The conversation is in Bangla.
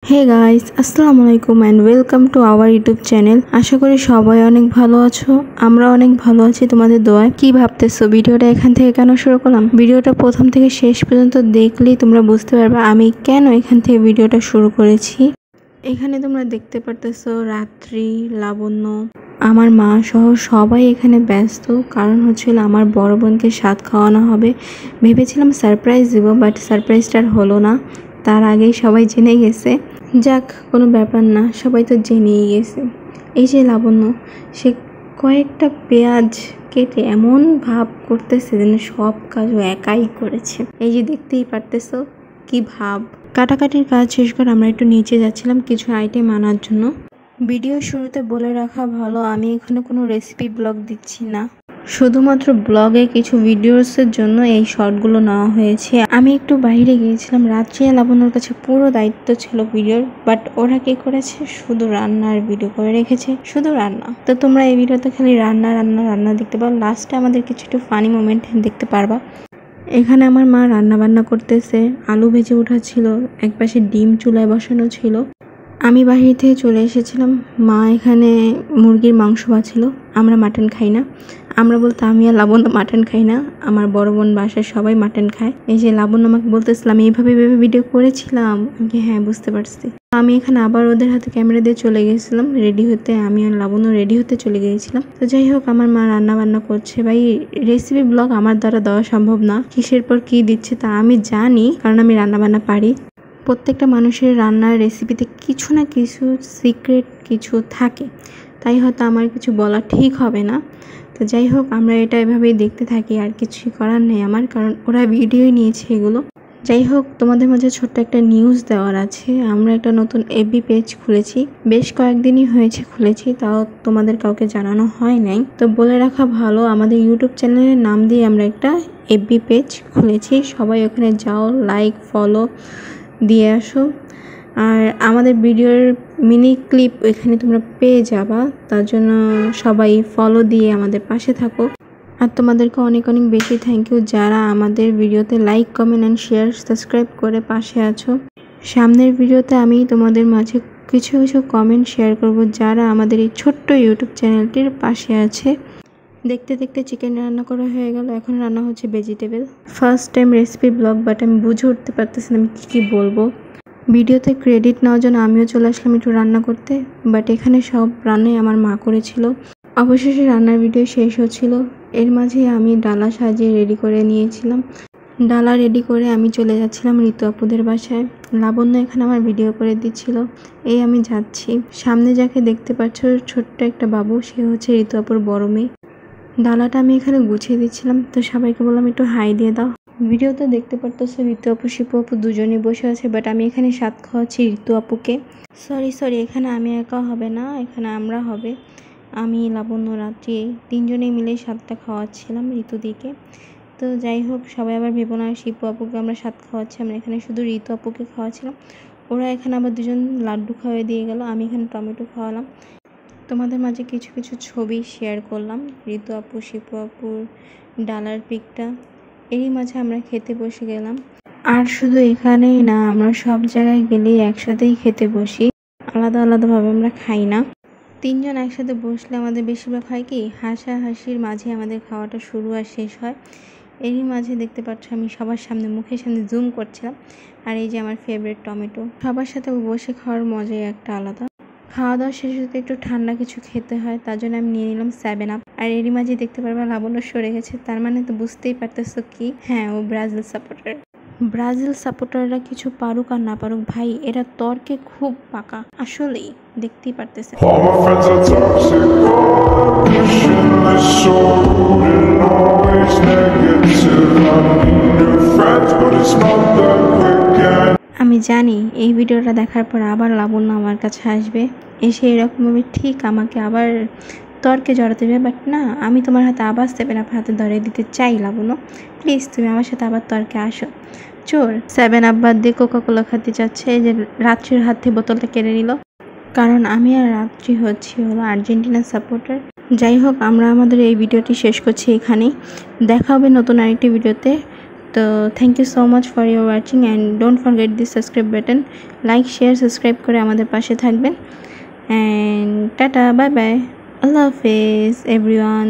হে গাইস, আসসালামু আলাইকুম and welcome to our YouTube channel. আশা করি সবাই অনেক ভালো আছো। আমরা অনেক ভালো আছি তোমাদের দোয়ায়। কি ভাবতেছো ভিডিওটা এখান থেকে কেন শুরু করলাম? ভিডিওটা প্রথম থেকে শেষ পর্যন্ত দেখলেই তোমরা বুঝতে পারবে আমি কেন এখান থেকে ভিডিওটা শুরু করেছি। এখানে তোমরা দেখতে পারতেছো রাত্রি, লাবণ্য, আমার মা সহ সবাই এখানে ব্যস্ত। কারণ হচ্ছিল আমার বড় বোনকে স্বাদ খাওয়ানো হবে। ভেবেছিলাম সারপ্রাইজ দিব, বাট সারপ্রাইজটা আর হলো না। তার আগেই সবাই জেনে গেছে। যাক, কোনো ব্যাপার না, সবাই তো জেনেই গেছে। এই যে লাবণ্য, সে কয়েকটা পেঁয়াজ কেটে এমন ভাব করতেছে যেন সব কাজও একাই করেছে। এই যে দেখতেই পারতেছো কি ভাব। কাটাকাটির কাজ শেষ করে আমরা একটু নিচে যাচ্ছিলাম কিছু আইটেম আনার জন্য। ভিডিও শুরুতে বলে রাখা ভালো, আমি এখানে কোনো রেসিপি ব্লগ দিচ্ছি না। শুধুমাত্র ব্লগে কিছু ভিডিওসের জন্য এই শর্টগুলো নেওয়া হয়েছে। আমি একটু বাইরে গিয়েছিলাম। রাত্রি লাবণ্যর কাছে পুরো দায়িত্ব ছিল ভিডিওর, বাট ওরা কি করেছে, শুধু রান্নার ভিডিও করে রেখেছে, শুধু রান্না। তো তোমরা এই ভিডিওতে খালি রান্না রান্না রান্না দেখতে পাও। লাস্টে আমাদের কিছু একটু ফানি মোমেন্ট দেখতে পারবা। এখানে আমার মা রান্না বান্না করতেছে, আলু ভেজে উঠাচ্ছিল, একপাশে ডিম চুলায় বসানো ছিল। আমি বাহির থেকে চলে এসেছিলাম। মা এখানে মুরগির মাংস বাছিল। আমরা মাটন খাই না। আমরা বলতে আমি আর লাবণ্য মাটন খাই না, আমার বড় বোন বাসায় সবাই মাটন খায়। এই যে লাবণ্য আমাকে বলতেছিলাম এইভাবে ভিডিও করেছিলাম। হ্যাঁ, বুঝতে পারছি। আমি এখানে আবার ওদের হাতে ক্যামেরা দিয়ে চলে গেছিলাম রেডি হতে। আমি আর লাবণ্য রেডি হতে চলে গিয়েছিলাম। তো যাই হোক, আমার মা রান্না বান্না করছে। ভাই, রেসিপি ব্লগ আমার দ্বারা দেওয়া সম্ভব না। কিসের পর কি দিচ্ছে তা আমি জানি, কারণ আমি রান্না বান্না পারি। প্রত্যেকটা মানুষের রান্নার রেসিপিতে কিছু না কিছু সিক্রেট কিছু থাকে, তাই হয়তো আমার কিছু বলা ঠিক হবে না। তো যাই হোক, আমরা এটা এভাবেই দেখতে থাকি, আর কিছুই করার নেই আমার, কারণ ওরা ভিডিওই নিয়েছে এগুলো। যাই হোক, তোমাদের মাঝে ছোট্ট একটা নিউজ দেওয়ার আছে। আমরা একটা নতুন এফবি পেজ খুলেছি। বেশ কয়েকদিনই হয়েছে খুলেছি, তাও তোমাদের কাউকে জানানো হয় নাই। তো বলে রাখা ভালো, আমাদের ইউটিউব চ্যানেলের নাম দিয়ে আমরা একটা এফবি পেজ খুলেছি। সবাই ওখানে যাও, লাইক ফলো দিয়ে আসো। আর আমাদের ভিডিওর মিনি ক্লিপ এখানে তোমরা পেয়ে যাবা। তার জন্য সবাই ফলো দিয়ে আমাদের পাশে থাকো। আর তোমাদেরকে অনেক অনেক বেশি থ্যাংক ইউ যারা আমাদের ভিডিওতে like, comment and share, subscribe করে পাশে আছো। সামনের ভিডিওতে আমি তোমাদের মাঝে কিছু কিছু কমেন্ট শেয়ার করব যারা আমাদের এই ছোট্ট ইউটিউব চ্যানেলটির পাশে আছে। দেখতে দেখতে চিকেন রান্না করা হয়ে গেল। এখন রান্না হচ্ছে vegetable. First time recipe blog, but আমি বুঝে উঠতে পারতেছি না আমি কী বলবো। ভিডিওতে ক্রেডিট নেওয়ার জন্য আমিও চলে আসলাম একটু রান্না করতে, বাট এখানে সব রান্নাই আমার মা করেছিল। অবশেষে রান্নার ভিডিও শেষ হচ্ছিল। এর মাঝে আমি ডালা সাজিয়ে রেডি করে নিয়েছিলাম। ডালা রেডি করে আমি চলে যাচ্ছিলাম ঋতু আপুদের বাসায়। লাবণ্য এখানে আমার ভিডিও করে দিচ্ছিল। এই আমি যাচ্ছি। সামনে যাকে দেখতে পাচ্ছ ছোট্ট একটা বাবু, সে হচ্ছে ঋতু আপুর বড় মেয়ে। ডালাটা আমি এখানে গুছিয়ে দিচ্ছিলাম, তো সবাইকে বললাম একটু হাই দিয়ে দাও। ভিডিওতে দেখতে পারতেছো ঋতু আপু, শিপু আপু দুজনে বসে আছে, বাট আমি এখানে স্বাদ খাওয়াচ্ছি ঋতু আপুকে। সরি, এখানে আমি একা হবে না, এখানে আমরা হবে। আমি, লাবণ্য, রাত্রি তিনজনেই মিলে স্বাদটা খাওয়াচ্ছিলাম ঋতুদিকে। তো যাই হোক, সবাই আবার ভেবো না শিপু আপুকে আমরা স্বাদ খাওয়াচ্ছি, আমরা এখানে শুধু ঋতু আপুকে খাওয়াচ্ছিলাম। ওরা এখানে আবার দুজন লাড্ডু খাওয়াই দিয়ে গেল, আমি এখানে টমেটো খাওয়ালাম। তোমাদের মাঝে কিছু কিছু ছবি শেয়ার করলাম, ঋতু আপু, শিপু আপুর ডালার পিকটা। এরই মাঝে আমরা খেতে বসে গেলাম। আর শুধু এখানেই না, আমরা সব জায়গায় গেলেই একসাথেই খেতে বসি, আলাদা আলাদাভাবে আমরা খাই না। তিনজন একসাথে বসলে আমাদের বেশিরভাগ হয় কি, হাসাহাসির মাঝে আমাদের খাওয়াটা শুরু আর শেষ হয়। এরই মাঝে দেখতে পাচ্ছ আমি সবার সামনে, মুখের সামনে জুম করছিলাম। আর এই যে আমার ফেভারিট টমেটো। সবার সাথে বসে খাওয়ার মজাই একটা আলাদা। খাওয়া দাওয়া শেষ হতে একটু ঠান্ডা কিছু খেতে হয়, তার জন্য আমি নিয়ে নিলাম 7 আপ। আর এরই মাঝে দেখতে পারবা লাবণ্য সরে গেছে, তার মানে তো বুঝতেই পারতেছো কি, হ্যাঁ, ও ব্রাজিল সাপোর্টার। ব্রাজিল সাপোর্টাররা কিছু পারুক আর না পারুক, ভাই এরা তর্কে খুব পাকা, আসলেই দেখতেই পারতেছে। আমি জানি এই ভিডিওটা দেখার পর আবার লাবণ্য আমার কাছে আসবে, এসে এরকমভাবে ঠিক আমাকে আবার তর্কে জড়াতে হবে। বাট না, আমি তোমার হাতে আবার 7 আপ হাতে ধরে দিতে চাই। লাবণ্য, প্লিজ তুমি আমার সাথে আবার তর্কে আসো। চোর 7 আপ বাদ দিয়ে কোকাকোলা খেতে চাচ্ছে। এই যে রাত্রির হাত থেকে বোতলটা কেড়ে নিল, কারণ আমি আর রাত্রি হলো আর্জেন্টিনার সাপোর্টার। যাই হোক, আমরা আমাদের এই ভিডিওটি শেষ করছি এখানেই। দেখা হবে নতুন আরেকটি ভিডিওতে। তো thank you so much for your watching and don't forget this subscribe button. Like share subscribe করে আমাদের পাশে থাকবেন। অ্যান্ড টাটা, বাই বাই, আল্লাহ হাফেজ এভরিওয়ান।